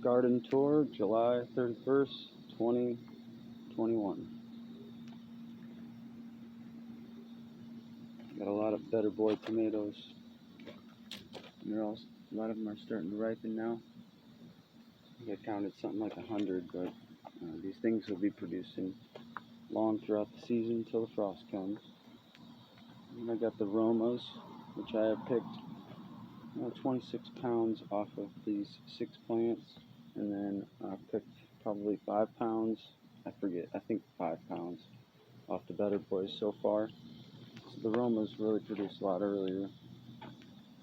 Garden tour, July 31st, 2021. Got a lot of Better Boy tomatoes. A lot of them are starting to ripen now. I think I counted something like 100, but these things will be producing long throughout the season until the frost comes. And I got the Romas, which I have picked 26 pounds off of these 6 plants, and then I picked probably 5 pounds, I think 5 pounds off the Better Boys so far. So the Romas really produced a lot earlier.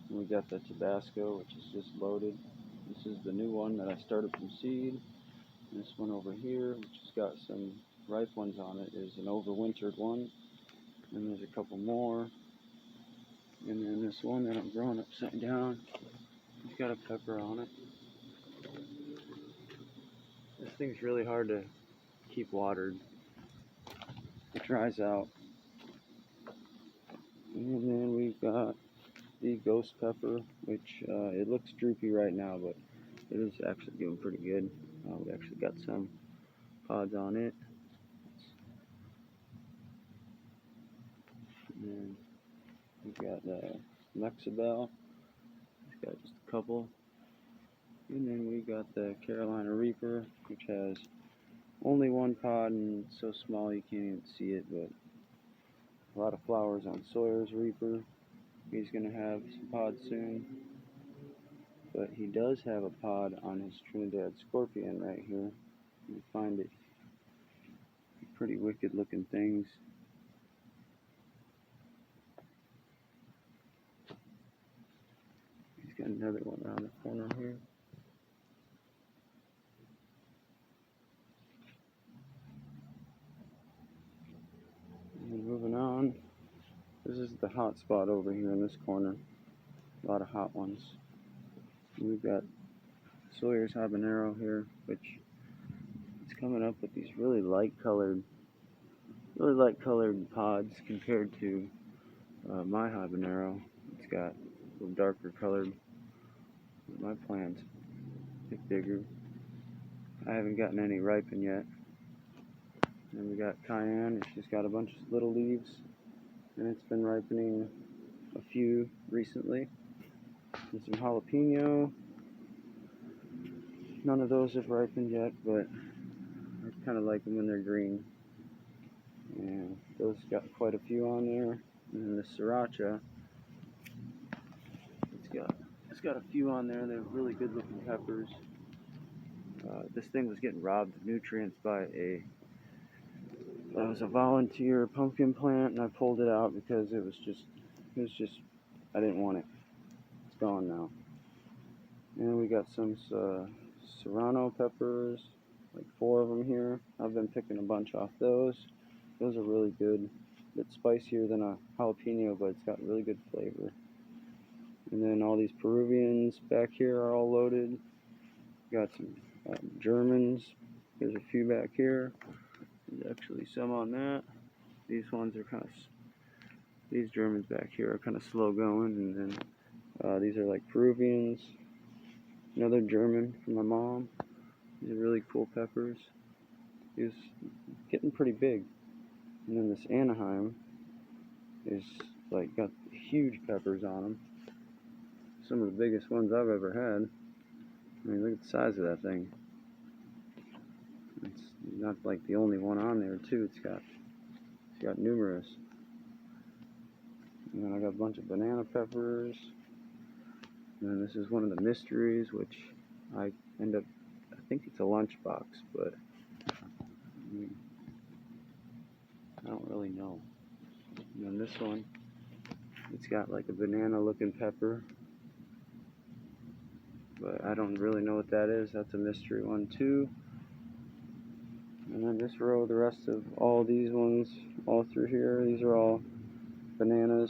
And we got the Tabasco, which is just loaded. This is the new one that I started from seed. This one over here, which has got some ripe ones on it, is an overwintered one. And there's a couple more. And then this one that I'm growing upside down, it's got a pepper on it. This thing's really hard to keep watered. It dries out. And then we've got the ghost pepper, which it looks droopy right now, but it is actually doing pretty good. We actually got some pods on it. And then we've got the Mexibel. It's got just a couple. And then we got the Carolina Reaper, which has only one pod and it's so small you can't even see it, but a lot of flowers on Sawyer's Reaper. He's going to have some pods soon. But he does have a pod on his Trinidad Scorpion right here. You find it pretty wicked looking things. He's got another one around the corner here. And moving on, this is the hot spot over here in this corner. A lot of hot ones. And we've got Sawyer's Habanero here, which is coming up with these really light colored pods compared to my habanero. It's got a little darker colored. My plant's a bit bigger. I haven't gotten any ripen yet. And we got Cayenne, and she's got a bunch of little leaves, and it's been ripening a few recently. And some jalapeno. None of those have ripened yet, but I kind of like them when they're green. And those got quite a few on there. And then the sriracha, it's got a few on there. They're really good looking peppers. This thing was getting robbed of nutrients by it was a volunteer pumpkin plant, and I pulled it out because it was just I didn't want it. It's gone now. And we got some serrano peppers, like 4 of them here. I've been picking a bunch off those. Those are really good. A bit spicier than a jalapeno, but it's got really good flavor. And then all these Peruvians back here are all loaded. Got some Germans. There's a few back here. There's actually some on that. These ones are these Germans back here are kind of slow going. And then these are like Peruvians. Another German from my mom. These are really cool peppers. He's getting pretty big. And then this Anaheim is like got huge peppers on them. Some of the biggest ones I've ever had. I mean, look at the size of that thing. It's not like the only one on there too. It's got numerous. And then I got a bunch of banana peppers. And then this is one of the mysteries, which I think it's a lunchbox, but I don't really know. And then this one, it's got like a banana looking pepper, but I don't really know what that is. That's a mystery one too. And then this row, the rest of all these ones, all through here, these are all bananas.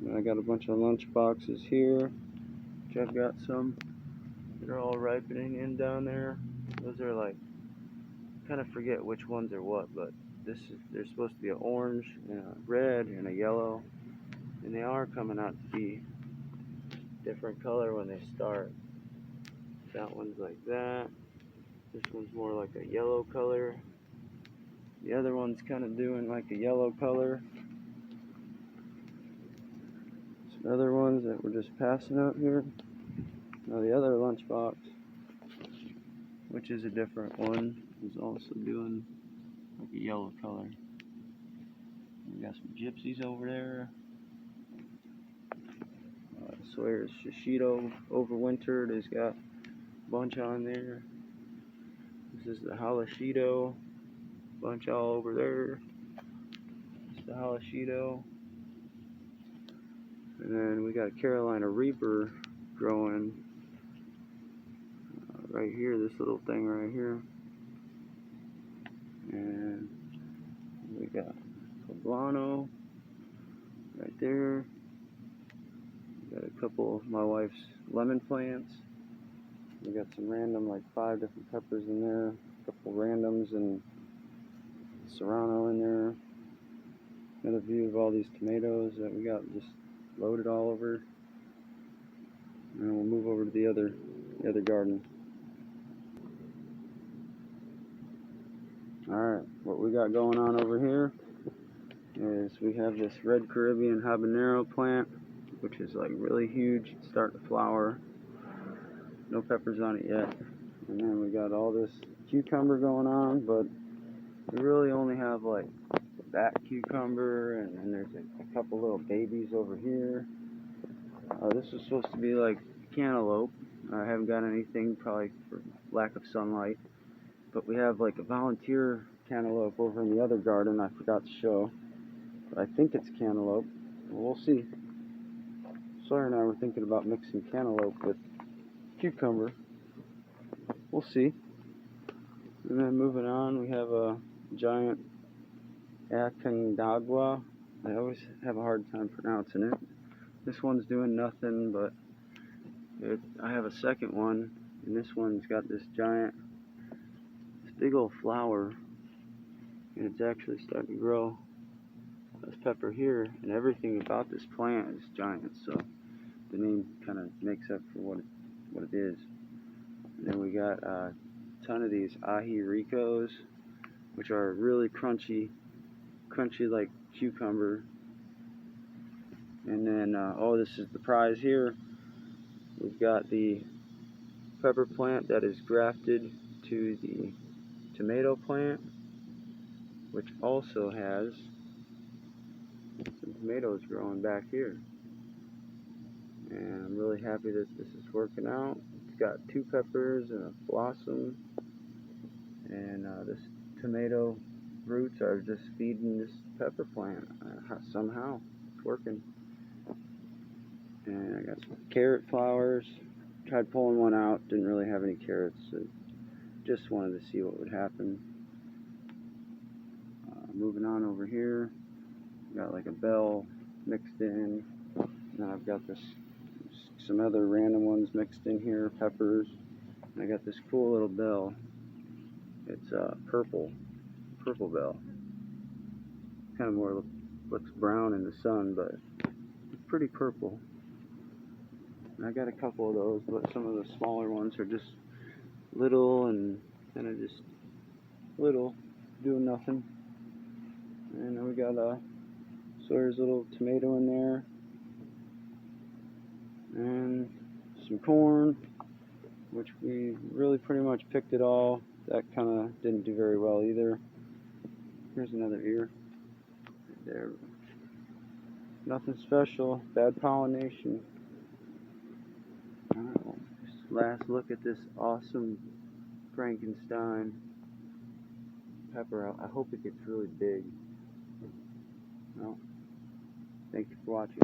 And I got a bunch of lunch boxes here, which I've got some that are all ripening in down there. Those are like, kind of forget which ones are what, but they're supposed to be an orange and a red and a yellow, and they are coming out to be different color when they start. That one's like that. This one's more like a yellow color. The other one's kind of doing like a yellow color. Some other ones that we're just passing out here. Now the other lunchbox, which is a different one, is also doing like a yellow color. We got some gypsies over there. Sawyer's Shishido overwintered. It's got a bunch on there. This is the Halashido. Bunch all over there. It's the Halashido. And then we got a Carolina Reaper growing right here, this little thing right here. And we got Poblano right there. We got a couple of my wife's lemon plants. We got some random, like 5 different peppers in there. A couple randoms and Serrano in there. Another view of all these tomatoes that we got just loaded all over. And we'll move over to the other garden. Alright, what we got going on over here is we have this red Caribbean habanero plant, which is like really huge. It's starting to flower. No peppers on it yet. And then we got all this cucumber going on, but we really only have like that cucumber, and then there's a couple little babies over here. This was supposed to be like cantaloupe. I haven't got anything, probably for lack of sunlight. But we have like a volunteer cantaloupe over in the other garden I forgot to show. But I think it's cantaloupe. We'll see. Sawyer and I were thinking about mixing cantaloupe with cucumber. We'll see. And then moving on, we have a giant Aconcagua. I always have a hard time pronouncing it. This one's doing nothing, but I have a second one, and this one's got this big old flower, and it's actually starting to grow. This pepper here, and everything about this plant is giant, so the name kind of makes up for what it is. And then we got a ton of these ahi ricos, which are really crunchy like cucumber. And then, oh, this is the prize here. We've got the pepper plant that is grafted to the tomato plant, which also has some tomatoes growing back here. And I'm really happy that this is working out. It's got 2 peppers and a blossom, and this tomato roots are just feeding this pepper plant. Somehow it's working. And I got some carrot flowers. Tried pulling one out, didn't really have any carrots, so just wanted to see what would happen. Moving on over here, got like a bell mixed in. Then I've got some other random ones mixed in here, peppers. And I got this cool little bell. It's purple bell. Kind of more looks brown in the sun, but it's pretty purple. And I got a couple of those, but some of the smaller ones are just little and kind of just little, doing nothing. And then we got Sawyer's little tomato in there, and some corn, which we really pretty much picked it all. That kind of didn't do very well either. Here's another ear. Right there. Nothing special. Bad pollination. Alright, just last look at this awesome Frankenstein pepper. I hope it gets really big. Well, thank you for watching.